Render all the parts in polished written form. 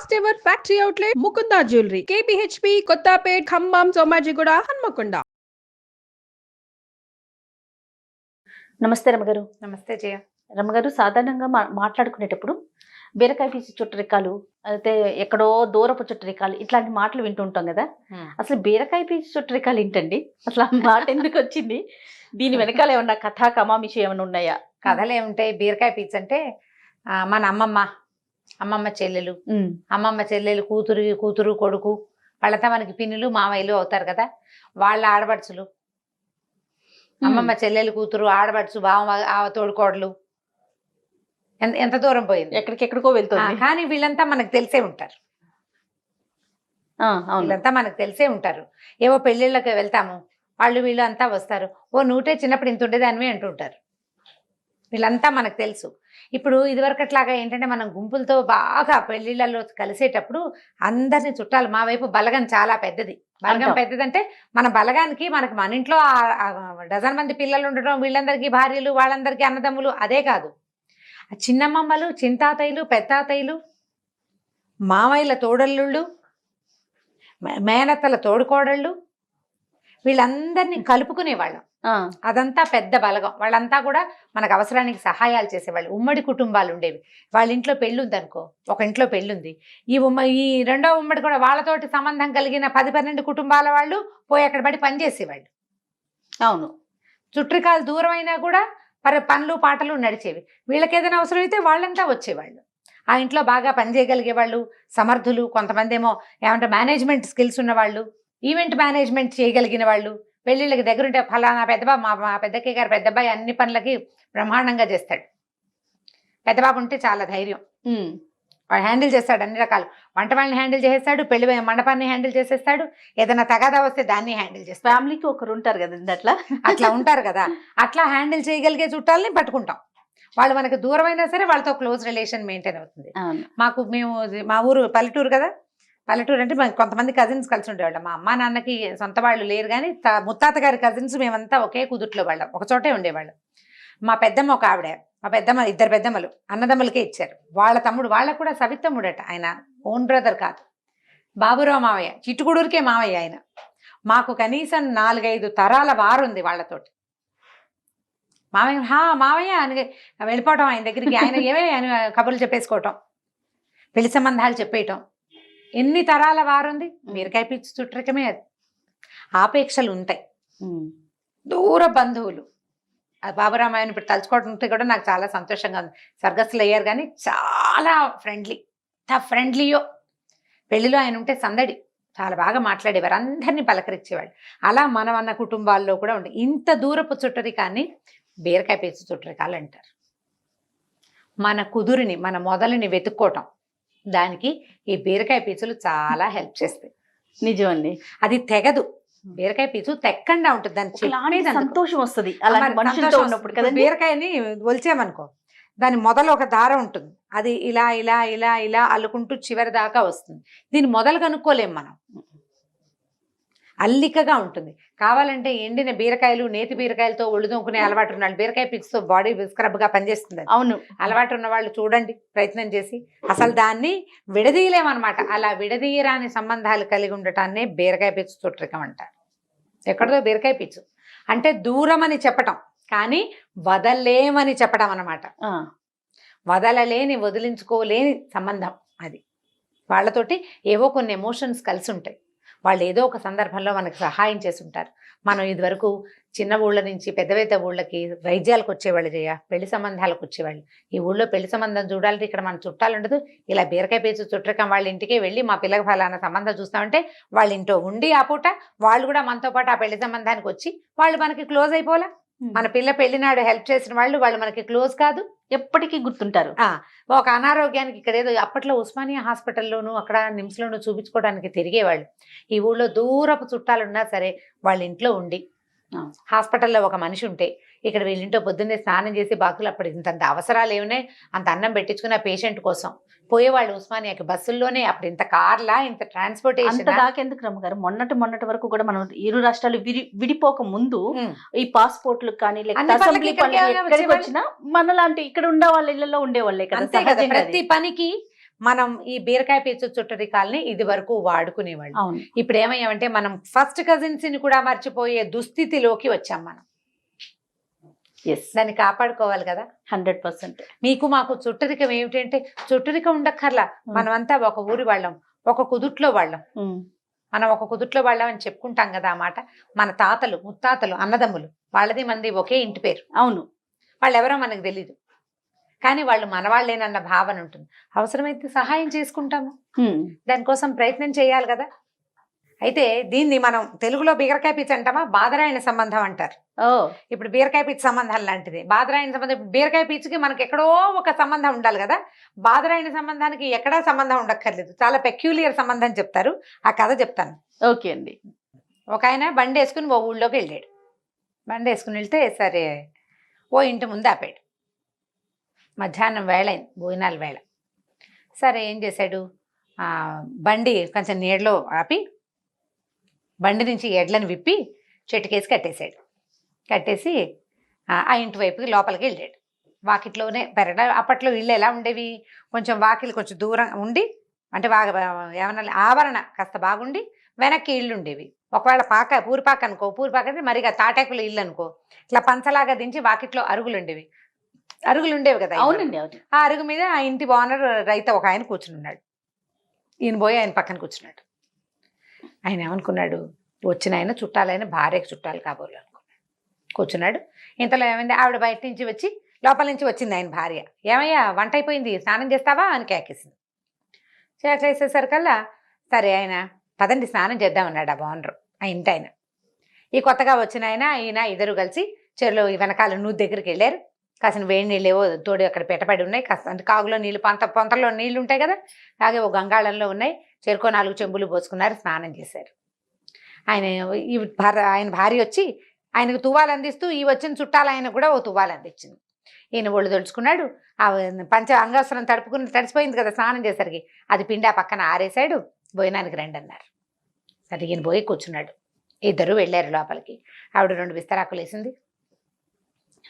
First ever factory outlet Mukunda jewellery KPHB Kothapet Khammam Somajiguda Hanamkonda. నమస్తే రమగారు. నమస్తే జయ. రమగారు, సాధారణంగా మాట్లాడుకునేటప్పుడు బీరకాయ పీచు చుట్టరికాలు, అయితే ఎక్కడో దూరపు చుట్టరికాలు, ఇట్లాంటి మాటలు వింటుంటాం కదా. అసలు బీరకాయ పీచు చుట్టరికాలు ఏంటండి? అసలు ఆ మాట ఎందుకు వచ్చింది? దీని వెనకాల ఏమన్నా కథా కమామిషి ఏమైనా ఉన్నాయా? కథలు ఏముంటాయి? బీరకాయ పీచు అంటే మన అమ్మమ్మ చెల్లెలు కూతురు కొడుకు వాళ్ళంతా మనకి పిన్నులు మామయ్యలు అవుతారు కదా. వాళ్ళ ఆడపడుచులు, అమ్మమ్మ చెల్లెలు కూతురు ఆడపడుచు బావ తోడుకోడలు, ఎంత దూరం పోయింది, ఎక్కడికెక్కడికో వెళ్తుంది. కానీ వీళ్ళంతా మనకు తెలిసే ఉంటారు. వీళ్ళంతా మనకు తెలిసే ఉంటారు. ఏవో పెళ్ళిళ్ళకి వెళ్తాము, వీళ్ళు అంతా వస్తారు. నువ్వుటే చిన్నప్పుడు ఇంత ఉండేదానివి అంటుంటారు. వీళ్ళంతా మనకు తెలుసు. ఇప్పుడు ఇదివరకట్లాగా ఏంటంటే మనం గుంపులతో బాగా పెళ్లిళ్ళలో కలిసేటప్పుడు అందరినీ చుట్టాలు, మా వైపు బలగం చాలా పెద్దది. బలగం పెద్దదంటే మన బలగానికి మన ఇంట్లో డజన్ మంది పిల్లలు ఉండడం, వీళ్ళందరికీ భార్యలు, వాళ్ళందరికీ అన్నదమ్ములు, అదే కాదు, చిన్నమ్మమ్మలు, చింతాతయ్యలు, పెత్తాతయ్యలు, మామయ్యల తోడల్లుళ్ళు, మేనత్తల తోడుకోడళ్ళు, వీళ్ళందరినీ కలుపుకునేవాళ్ళం. అదంతా పెద్ద బలగం. వాళ్ళంతా కూడా మనకు అవసరానికి సహాయాలు చేసేవాళ్ళు. ఉమ్మడి కుటుంబాలు ఉండేవి. వాళ్ళ ఇంట్లో పెళ్ళుంది అనుకో, ఒక ఇంట్లో పెళ్ళుంది, ఈ రెండో ఉమ్మడి కూడా వాళ్ళతోటి సంబంధం కలిగిన 10-12 కుటుంబాల వాళ్ళు పోయి అక్కడ పడి పనిచేసేవాళ్ళు. అవును, చుట్టరికాలు దూరం అయినా కూడా పనులు పాటలు నడిచేవి. వీళ్ళకి ఏదైనా అవసరం అయితే వాళ్ళంతా వచ్చేవాళ్ళు. ఆ ఇంట్లో బాగా పనిచేయగలిగే వాళ్ళు, సమర్థులు, కొంతమంది ఏమో ఏమంటే మేనేజ్మెంట్ స్కిల్స్ ఉన్నవాళ్ళు, ఈవెంట్ మేనేజ్మెంట్ చేయగలిగిన వాళ్ళు, పెళ్ళిళ్ళకి దగ్గరుంటే ఫలానా పెద్దబాబు, మా పెద్దక్కయ్య గారు పెద్దబ్బాయి అన్ని పనులకి బ్రహ్మాండంగా చేస్తాడు. పెద్దబాబు ఉంటే చాలా ధైర్యం, వాడు హ్యాండిల్ చేస్తాడు అన్ని రకాలు. వంట వాళ్ళని హ్యాండిల్ చేసేస్తాడు, పెళ్లి మండపాన్ని హ్యాండిల్ చేసేస్తాడు, ఏదైనా తగాదా వస్తే దాన్ని హ్యాండిల్ చేస్తాడు. ఫ్యామిలీకి ఒకరు ఉంటారు కదా అట్లా ఉంటారు కదా. అట్లా హ్యాండిల్ చేయగలిగే చుట్టాలని పట్టుకుంటాం. వాళ్ళు మనకు దూరమైనా సరే వాళ్ళతో క్లోజ్ రిలేషన్ మెయింటైన్ అవుతుంది. మా ఊరు పల్లెటూరు కదా. పల్లెటూరు అంటే కొంతమంది కజిన్స్ కలిసి ఉండేవాళ్ళం. మా అమ్మ నాన్నకి సొంత వాళ్ళు లేరు, కానీ ముత్తాత గారి కజిన్స్ మేమంతా ఒకే కుదుట్లో వాళ్ళం, ఒక చోటే ఉండేవాళ్ళం. మా పెద్దమ్మ ఒక ఆవిడ, మా పెద్దమ్మ, 2 పెద్దమ్మలు అన్నదమ్ములకే ఇచ్చారు. వాళ్ళ తమ్ముడు, వాళ్ళకు కూడా సవితమ్ముడట, ఆయన ఓన్ బ్రదర్ కాదు, బాబురావు మావయ్య, చిట్టుకుడూరికే మావయ్య ఆయన. మాకు కనీసం 4-5 తరాల వారుంది వాళ్ళతోటి. మావయ్య అని వెళ్ళిపోవటం ఆయన దగ్గరికి, ఆయన ఆయన కబుర్లు చెప్పేసుకోవటం, పెళ్లి సంబంధాలు చెప్పేయటం. ఎన్ని తరాల వారుంది. బీరకాయ పీచు చుట్టరికమే అది. ఆపేక్షలు ఉంటాయి, దూర బంధువులు. బాబురామాయణ ఇప్పుడు తలుచుకోవడంతో కూడా నాకు చాలా సంతోషంగా ఉంది. స్వర్గస్థులు అయ్యారు కానీ చాలా ఫ్రెండ్లీయో. పెళ్లిలో ఆయన ఉంటే సందడి, చాలా బాగా మాట్లాడేవారు, అందరినీ పలకరించేవాళ్ళు. అలా మన కుటుంబాల్లో కూడా ఉండే ఇంత దూరపు చుట్టరికాన్ని బీరకాయ పీచు చుట్టరికాలు అంటారు. మన కుదురుని, మన మొదలుని వెతుక్కోవటం, దానికి ఈ బీరకాయ పీచులు చాలా హెల్ప్ చేస్తాయి. నిజం అండి, అది తెగదు. బీరకాయ పీచు తెక్కండా ఉంటుంది, దానికి సంతోషం వస్తుంది. బీరకాయని ఒలిచామనుకో, దాని మొదలు ఒక దారం ఉంటుంది, అది ఇలా ఇలా ఇలా ఇలా అల్లుకుంటూ చివరి దాకా వస్తుంది. దీని మొదలు కనుక్కోలేం మనం, అల్లికగా ఉంటుంది. కావాలంటే ఎండిన బీరకాయలు, నేతి బీరకాయలతో ఒళ్ళు దొంకునే అలవాటు ఉన్న వాళ్ళు బీరకాయ పీచుతో బాడీ స్క్రబ్ గా పనిచేస్తుంది. అవును, అలవాటు ఉన్న వాళ్ళు చూడండి, ప్రయత్నం చేసి. అసలు దాన్ని విడదీయలేమన్నమాట. అలా విడదీయరాని సంబంధాలు కలిగి ఉండటాన్నే బీరకాయ పీచు చుట్టరికం అంటారు. ఎక్కడో బీరకాయ పీచు అంటే దూరం అని చెప్పటం, కానీ వదలలేమని చెప్పడం అన్నమాట. వదలలేని, వదిలించుకోలేని సంబంధం అది. వాళ్ళతోటి ఏవో కొన్ని ఎమోషన్స్ కలిసి ఉంటాయి. వాళ్ళు ఏదో ఒక సందర్భంలో మనకు సహాయం చేసి ఉంటారు. మనం ఇదివరకు చిన్న ఊళ్ళ నుంచి పెద్ద ఊళ్ళకి వైద్యాలకు వచ్చేవాళ్ళు, పెళ్లి సంబంధాలకు వచ్చేవాళ్ళు. ఈ ఊళ్ళో పెళ్లి సంబంధం చూడాలంటే ఇక్కడ మన చుట్టాలు ఉండదు. ఇలా బీరకాయ పీచు చుట్టరికం వాళ్ళ ఇంటికే వెళ్ళి మా పిల్లకి ఫలానా సంబంధం చూస్తామంటే వాళ్ళ ఇంట్లో ఉండి ఆ పూట వాళ్ళు కూడా మనతో పాటు ఆ పెళ్లి సంబంధానికి వచ్చి వాళ్ళు మనకి క్లోజ్ అయిపోలా. మన పిల్ల పెళ్లినాడు హెల్ప్ చేసిన వాళ్ళు మనకి క్లోజ్ కాదు, ఎప్పటికీ గుర్తుంటారు. ఒక అనారోగ్యానికి ఇక్కడ ఏదో అప్పట్లో ఉస్మానియా హాస్పిటల్లోనూ అక్కడ నిమ్స్లోనూ చూపించుకోవడానికి తిరిగేవాళ్ళు. ఈ ఊళ్ళో దూరపు చుట్టాలున్నా సరే వాళ్ళ ఇంట్లో ఉండి, హాస్పిటల్లో ఒక మనిషి ఉంటే ఇక్కడ వీళ్ళింటో పొద్దున్నే స్నానం చేసి బాకులు, అప్పుడు ఇంతంత అవసరాలు ఏమనే అంత అన్నం పెట్టించుకున్న పేషెంట్ కోసం పోయేవాళ్ళు ఉస్మానియాకి బస్సుల్లోనే. అప్పుడు ఇంత కార్లా, ఇంత ట్రాన్స్పోర్టేషన్ దాకెందుకు రమ్మగారు. మొన్నటి వరకు కూడా మనం ఇరు రాష్ట్రాలు విడిపోక ముందు ఈ పాస్పోర్ట్లు కానీ వచ్చినా మనలాంటి ఇక్కడ ఉండే వాళ్ళ ఇళ్లలో ఉండేవాళ్ళే కదా. ప్రతి పనికి మనం ఈ బీరకాయ పీచు చుట్టరికాల్ని ఇది వరకు వాడుకునేవాళ్ళు. అవును. ఇప్పుడు ఏమయ్యామంటే మనం ఫస్ట్ కజిన్స్ ని కూడా మర్చిపోయే దుస్థితిలోకి వచ్చాం మనం. ఎస్, దాన్ని కాపాడుకోవాలి కదా. 100%. మీకు మాకు చుట్టరికం ఏమిటంటే చుట్టరికం ఉండక్కర్లా. మనమంతా ఒక ఊరి వాళ్ళం, ఒక కుదుట్లో వాళ్ళం. మనం ఒక కుదుట్లో వాళ్ళం అని చెప్పుకుంటాం కదా ఆ మాట. మన తాతలు ముత్తాతలు అన్నదమ్ములు వాళ్ళది మంది ఒకే ఇంటి పేరు. అవును. వాళ్ళు ఎవరో మనకు తెలీదు, కానీ వాళ్ళు మనవాళ్ళేనన్న భావన ఉంటుంది. అవసరమైతే సహాయం చేసుకుంటాము, దానికోసం ప్రయత్నం చేయాలి కదా. అయితే దీన్ని మనం తెలుగులో బీరకాయ పిచ్చి అంటామా, బాదరాయణ సంబంధం అంటారు. ఇప్పుడు బీరకాయ పిచ్చి సంబంధం లాంటిది బాదరాయణ సంబంధం. ఇప్పుడు బీరకాయ పిచ్చికి మనకి ఎక్కడో ఒక సంబంధం ఉండాలి కదా. బాదరాయణ సంబంధానికి ఎక్కడా సంబంధం ఉండక్కర్లేదు, చాలా పెక్యూలియర్ సంబంధం చెప్తారు. ఆ కథ చెప్తాను. ఓకే అండి. ఒక ఆయన బండి వేసుకుని ఓ ఊళ్ళోకి వెళ్ళాడు. బండి వేసుకుని వెళ్తే సరే ఓ ఇంటి ముందు ఆపాడు. మధ్యాహ్నం వేళ అయింది, భోజనాల వేళ. సరే ఏం చేశాడు, బండి కొంచెం నీడలో ఆపి బండి నుంచి ఎడ్లను విప్పి చెట్టుకేసి కట్టేశాడు. కట్టేసి ఆ ఇంటి వైపుకి లోపలికి వెళ్ళాడు. వాకిట్లోనే అప్పట్లో ఇళ్ళు ఎలా ఉండేవి, కొంచెం వాకిలి కొంచెం దూరం ఉండి, అంటే ఏమన్నా ఆవరణ కాస్త బాగుండి వెనక్కి ఇళ్ళు ఉండేవి. ఒకవేళ పూరిపాక అనుకో, పూరిపాక అంటే మరిగా తాటాకుల ఇల్లు అనుకో, ఇట్లా పంచలాగా దించి వాకిట్లో అరుగులు ఉండేవి కదా. అవునండి, అవును. ఆ అరుగు మీద ఆ ఇంటి ఓనర్ రైతు ఒక ఆయన కూర్చుని ఉన్నాడు. ఈయన పోయి ఆయన పక్కన కూర్చున్నాడు. ఆయన ఏమనుకున్నాడు, వచ్చిన ఆయన చుట్టాలైన భార్యకు చుట్టాలు కాబోలు అనుకున్నాడు. కూర్చున్నాడు. ఇంతలో ఏమైంది, ఆవిడ బయట నుంచి వచ్చి లోపల నుంచి వచ్చింది ఆయన భార్య. ఏమయ్యా వంట అయిపోయింది, స్నానం చేస్తావా అని కేకేసింది. కేకేసేసరికల్లా సరే ఆయన పదండి స్నానం చేద్దామన్నాడు ఆ ఓనరు, ఆ ఇంటి ఆయన. ఈ కొత్తగా వచ్చిన ఈయన ఇద్దరు కలిసి చెరులో వెనకాల నూతి దగ్గరికి వెళ్ళారు. కాసిన వేడి నీళ్ళు ఏవో తోడు అక్కడ పెట్టబడి ఉన్నాయి. కాస్త అంటే కాగులో నీళ్ళు పొంతల్లో నీళ్ళు ఉంటాయి కదా, అలాగే ఓ గంగాళంలో ఉన్నాయి. చెరుకో 4 చెంబులు పోసుకున్నారు, స్నానం చేశారు. ఆయన భార్య వచ్చి ఆయనకు తువ్వాలు అందిస్తూ ఈ వచ్చిన చుట్టాలు ఆయన కూడా ఓ తువ్వాలు అందించింది. ఈయన ఒళ్ళు తొలుచుకున్నాడు. ఆ అంగవస్త్రం తడిసిపోయింది కదా స్నానం చేసరికి, అది పిండి ఆ పక్కన ఆరేశాడు. భోజనానికి రండి అన్నారు. సరే ఈయన పోయి కూర్చున్నాడు. ఇద్దరు వెళ్ళారు లోపలికి. ఆవిడ 2 విస్తరాకులు వేసింది.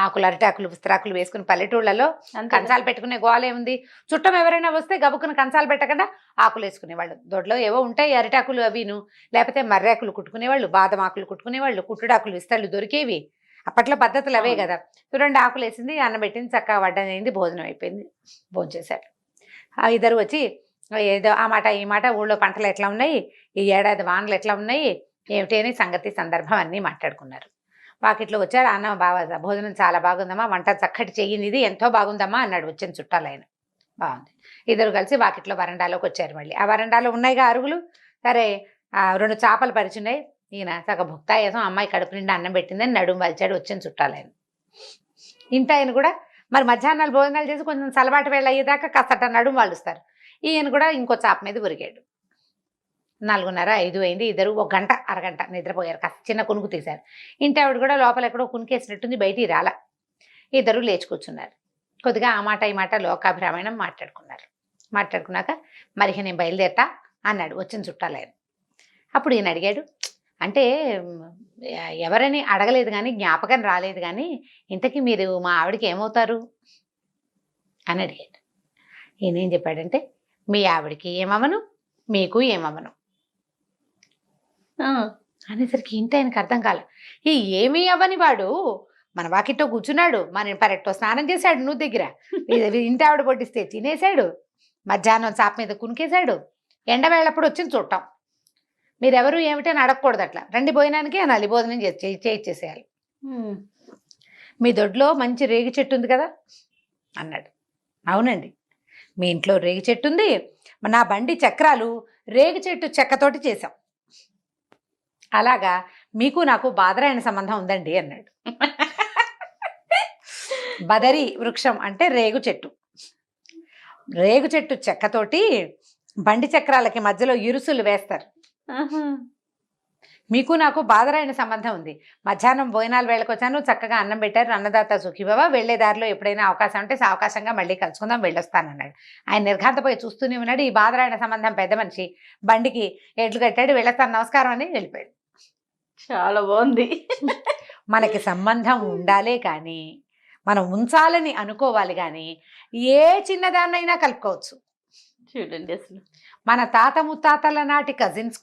ఆకులు అరటాకులు విస్తరాకులు వేసుకుని పల్లెటూళ్ళలో కంచాలు పెట్టుకునే గోలే ఉంది. చుట్టం ఎవరైనా వస్తే గబుక్కున కంచాలు పెట్టకుండా ఆకులు వేసుకునేవాళ్ళు. దొడ్లో ఏవో ఉంటాయి అరిటాకులు అవిను, లేకపోతే మర్రాకులు కుట్టుకునేవాళ్ళు, బాదం ఆకులు కుట్టుకునేవాళ్ళు, కుట్టుడాకులు విస్తళ్ళు దొరికేవి. అప్పట్లో పద్ధతులు అవే కదా. 2 ఆకులు వేసింది, అన్నం పెట్టింది, చక్కగా వడ్డం అయింది, భోజనం అయిపోయింది. భోజనం చేశారు. ఆ ఇద్దరు వచ్చి ఏదో ఆ మాట ఈ మాట, ఊళ్ళో పంటలు ఎట్లా ఉన్నాయి, ఈ ఏడాది వానలు ఎట్లా ఉన్నాయి, ఏమిటి అని సంగతి సందర్భం అన్నీ మాట్లాడుకున్నారు. వాకిట్లో వచ్చారు. అన్నం బాగా భోజనం చాలా బాగుందమ్మా, వంట చక్కటి చెయ్యింది, ఇది ఎంతో బాగుందమ్మా అన్నాడు వచ్చిన చుట్టాలు ఆయన. బాగుంది. ఇద్దరు కలిసి వాకిట్లో వరండాలోకి వచ్చారు. మళ్ళీ ఆ వరండాలో ఉన్నాయిగా అరుగులు. సరే 2 చేపలు పరిచున్నాయి. ఈయన సగ భుక్తాయాసం, అమ్మాయి కడుపు నిండా అన్నం పెట్టిందని నడుము వలిచాడు వచ్చిన చుట్టాలు ఆయన. ఇంత ఆయన కూడా మరి మధ్యాహ్నాలు భోజనాలు చేసి కొంచెం సలబాటు వేళ అయ్యేదాకా కాస్త నడుము వాలుస్తారు. ఈయన కూడా ఇంకో చేప మీద ఉరిగాడు. 4:30, 5 అయింది. ఇద్దరు 1 గంట అరగంట నిద్రపోయారు. కాస్త చిన్న కునుకు తీశారు. ఇంటి ఆవిడ కూడా లోపల ఎక్కడో కునికేసినట్టుంది, బయటికి రాల. ఇద్దరు లేచి కూర్చున్నారు. కొద్దిగా ఆ మాట ఈ మాట లోకాభిరామాయణం మాట్లాడుకున్నారు. మాట్లాడుకున్నాక మరి నేను బయలుదేరతా అన్నాడు వచ్చిన చుట్టాలు ఆయన. అప్పుడు ఈయన అడిగాడు, అంటే ఎవరని అడగలేదు కానీ, జ్ఞాపకం రాలేదు కానీ, ఇంతకీ మీరు మా ఆవిడకి ఏమవుతారు అని అడిగాడు. ఈయన ఏం చెప్పాడంటే, మీ ఆవిడకి ఏమవను, మీకు ఏమవను అనేసరికి ఇంటి ఆయనకు అర్థం కాల. ఈ ఏమీ అవ్వని వాడు మన వాకిట్లో కూర్చున్నాడు, మన పరెట్టో స్నానం చేశాడు, నువ్వు దగ్గర ఇంటి ఆవిడ పొట్టిస్తే తినేశాడు, మధ్యాహ్నం చాప మీద కునికేశాడు, ఎండవేళ్ళప్పుడు వచ్చింది చూడటం. మీరెవరు ఏమిటని అడగకూడదు, అట్లా రండి భోజనానికి అనాలి, భోజనం చేసేయాలి. మీ దొడ్లో మంచి రేగి చెట్టు ఉంది కదా అన్నాడు. అవునండి, మీ ఇంట్లో రేగి చెట్టు ఉంది, నా బండి చక్రాలు రేగి చెట్టు చెక్కతోటి చేశాం. అలాగా మీకు నాకు బాదరాయణ సంబంధం ఉందండి అన్నాడు. బదరి వృక్షం అంటే రేగు చెట్టు. రేగు చెట్టు చెక్కతోటి బండి చక్రాలకి మధ్యలో ఇరుసులు వేస్తారు. మీకు నాకు బాదరాయణ సంబంధం ఉంది. మధ్యాహ్నం భోజనాల వేళకు వచ్చాను, చక్కగా అన్నం పెట్టారు, అన్నదాత సుఖీభవ, వెళ్లే దారిలో ఎప్పుడైనా అవకాశం ఉంటే సావకాశంగా మళ్ళీ కలుసుకుందాం, వెళ్ళొస్తానన్నాడు. ఆయన నిర్ఘాంతపోయి చూస్తూనే ఉన్నాడు. ఈ బాదరాయణ సంబంధం పెద్ద మనిషి బండికి ఎడ్లు కట్టాడు, వెళ్ళొస్తాను నమస్కారం అని వెళ్ళిపోయాడు. చాలా బాగుంది. మనకి సంబంధం ఉండాలే కానీ మనం ఉంచాలని అనుకోవాలి, కానీ ఏ చిన్నదాన్నైనా కలుపుకోవచ్చు. చూడండి అసలు. మన తాత ముత్తాతల నాటి కజిన్స్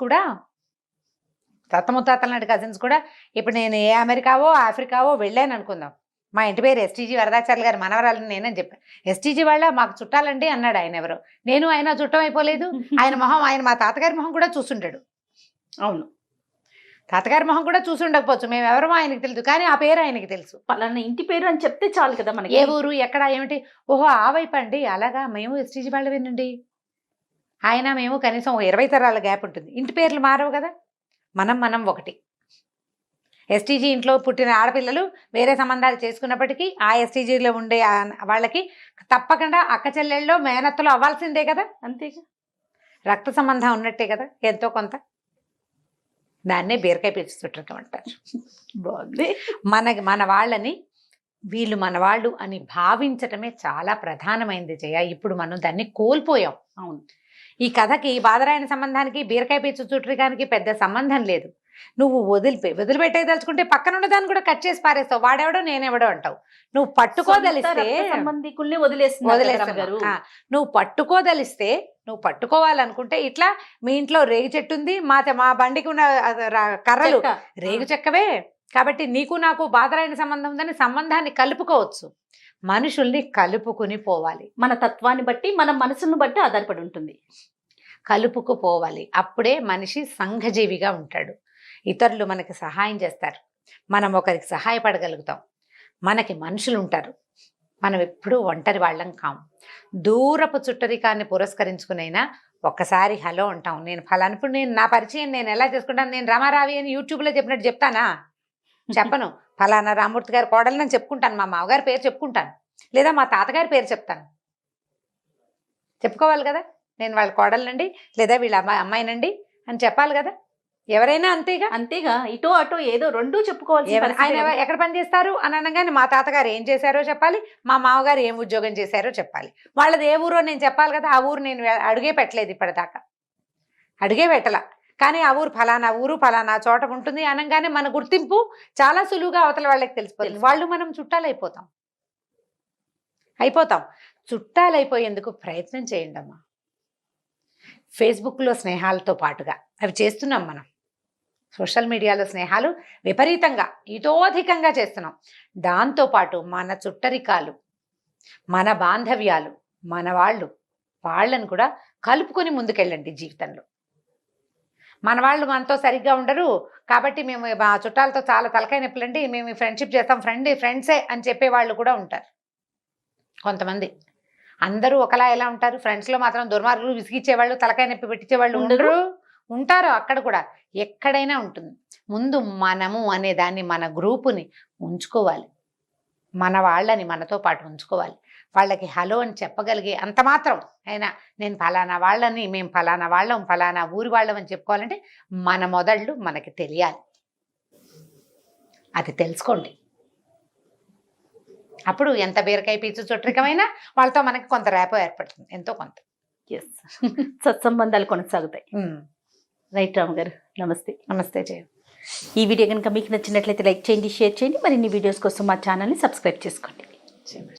కూడా ఇప్పుడు నేను ఏ అమెరికావో ఆఫ్రికావో వెళ్ళాను అనుకుందాం. మా ఇంటి పేరు ఎస్టీజీ వరదాచార్యులు గారు మనవరాలని నేనని చెప్పాను. ఎస్టీజీ వాళ్ళ మాకు చుట్టాలండి అన్నాడు ఆయన. ఎవరో నేను ఆయన చుట్టం అయిపోలేదు. ఆయన మా తాతగారి మొహం కూడా చూసుంటాడు. అవును, తాతగారి మొహం కూడా చూసి ఉండకపోవచ్చు, మేము ఎవరమో ఆయనకి తెలుసు, కానీ ఆ పేరు ఆయనకి తెలుసు. పలానా ఇంటి పేరు అని చెప్తే చాలు కదా మనకి. ఏ ఊరు ఎక్కడ ఏమిటి, ఓహో ఆ వైపు అండి, అలాగా మేము ఎస్టీజీ వాళ్ళవేనండి. ఆయన మేము కనీసం 20 తరాల గ్యాప్ ఉంటుంది. ఇంటి పేర్లు మారవు కదా, మనం ఒకటి. ఎస్టీజీ ఇంట్లో పుట్టిన ఆడపిల్లలు వేరే సంబంధాలు చేసుకున్నప్పటికీ ఆ ఎస్టీజీలో ఉండే వాళ్ళకి తప్పకుండా అక్క చెల్లెళ్ళలో మేనత్తలు అవ్వాల్సిందే కదా. అంతేగా, రక్త సంబంధం ఉన్నట్టే కదా ఎంతో కొంత. దాన్నే బీరకాయ పీచు చుట్టరికం అంటారు. బాగుంది. మన వాళ్ళని వీళ్ళు మన వాళ్ళు అని భావించటమే చాలా ప్రధానమైనది జయ. ఇప్పుడు మనం దాన్ని కోల్పోయాం. అవును, ఈ కథకి బాదరాయణ సంబంధానికి బీరకాయ పీచు చుట్టరికానికి పెద్ద సంబంధం లేదు. నువ్వు వదిలిపెట్టేదలుచుకుంటే పక్కన ఉన్న దాన్ని కూడా కట్ చేసి పారేస్తావు. వాడెవడో నేనెవడో అంటావు. నువ్వు పట్టుకోదలిస్తే సంబంధికుల్ని వదిలేస్తున్నారు. నువ్వు పట్టుకోదలిస్తే, నువ్వు పట్టుకోవాలనుకుంటే ఇట్లా మీ ఇంట్లో రేగు చెట్టు ఉంది, మా బండికి ఉన్న కర్రలు రేగు చెక్కవే, కాబట్టి నీకు నాకు బాదరాయణ సంబంధం ఉందని సంబంధాన్ని కలుపుకోవచ్చు. మనుషుల్ని కలుపుకుని పోవాలి. మన తత్వాన్ని బట్టి, మన మనసును బట్టి ఆధారపడి ఉంటుంది. కలుపుకుపోవాలి. అప్పుడే మనిషి సంఘజీవిగా ఉంటాడు. ఇతరులు మనకి సహాయం చేస్తారు, మనం ఒకరికి సహాయపడగలుగుతాం. మనకి మనుషులు ఉంటారు, మనం ఎప్పుడూ ఒంటరి వాళ్ళం కాం. దూరపు చుట్టరికాన్ని పురస్కరించుకునైనా ఒక్కసారి హలో అంటాం. నేను ఫలానప్పుడు నా పరిచయం నేను ఎలా చేసుకుంటాను, నేను రమారావి అని యూట్యూబ్లో చెప్పినట్టు చెప్తానా? చెప్పను. ఫలానా రామూర్తి గారి కోడలు నేను చెప్పుకుంటాను, మా మామగారి పేరు చెప్పుకుంటాను, లేదా మా తాతగారి పేరు చెప్తాను. చెప్పుకోవాలి కదా, నేను వాళ్ళ కోడలనండి లేదా వీళ్ళ అమ్మాయినండి అని చెప్పాలి కదా. ఎవరైనా అంతేగా. ఇటో అటో ఏదో రెండూ చెప్పుకోవాలి. ఆయన ఎక్కడ పని చేస్తారు అని అనగానే మా తాతగారు ఏం చేశారో చెప్పాలి, మా మామగారు ఏం ఉద్యోగం చేశారో చెప్పాలి. వాళ్ళది ఏ ఊరో నేను చెప్పాలి కదా. ఆ ఊరు నేను అడుగే పెట్టలేదు ఇప్పటిదాకా, అడుగే పెట్టలా. కానీ ఆ ఊరు ఫలానా చోట ఉంటుంది అనగానే మన గుర్తింపు చాలా సులువుగా అవతల వాళ్ళకి తెలిసిపోతుంది. వాళ్ళు మనం చుట్టాలైపోతాం. చుట్టాలైపోయేందుకు ప్రయత్నం చేయండి అమ్మా. ఫేస్బుక్లో స్నేహాలతో పాటుగా అవి చేస్తున్నాం మనం. సోషల్ మీడియాలో స్నేహాలు విపరీతంగా ఇతోధికంగా చేస్తున్నాం. దాంతోపాటు మన చుట్టరికాలు, మన బాంధవ్యాలు, మన వాళ్ళని కూడా కలుపుకొని ముందుకెళ్ళండి జీవితంలో. మన వాళ్ళు మనతో సరిగ్గా ఉండరు కాబట్టి మేము మా చుట్టాలతో చాలా తలకాయ నొప్పులండి, మేము ఫ్రెండ్షిప్ చేస్తాం, ఫ్రెండ్సే అని చెప్పే వాళ్ళు కూడా ఉంటారు కొంతమంది. అందరూ ఒకలా ఎలా ఉంటారు? ఫ్రెండ్స్లో మాత్రం దుర్మార్గులు, విసిగిచ్చేవాళ్ళు, తలకాయ నొప్పి పెట్టించేవాళ్ళు ఉంటారు. అక్కడ కూడా ఎక్కడైనా ఉంటుంది. ముందు మనము అనే దాన్ని, మన గ్రూపుని ఉంచుకోవాలి, మన వాళ్ళని మనతో పాటు ఉంచుకోవాలి. వాళ్ళకి హలో అని చెప్పగలిగే అంత మాత్రం అయినా నేను ఫలానా వాళ్ళని, మేము ఫలానా వాళ్ళం, ఫలానా ఊరి వాళ్ళం అని చెప్పుకోవాలంటే మన మొదళ్ళు మనకి తెలియాలి. అది తెలుసుకోండి. అప్పుడు ఎంత బీరకాయ పీచు చుట్టరికమైనా వాళ్ళతో మనకి కొంత రేపో ఏర్పడుతుంది, ఎంతో కొంత. సత్సంబంధాలు కొనసాగుతాయి. రైట్ రామ్ గారు, నమస్తే జయ. ఈ వీడియో కనుక మీకు నచ్చినట్లయితే లైక్ చేయండి, షేర్ చేయండి. మరిన్ని వీడియోస్ కోసం మా ఛానల్ని సబ్స్క్రైబ్ చేసుకోండి.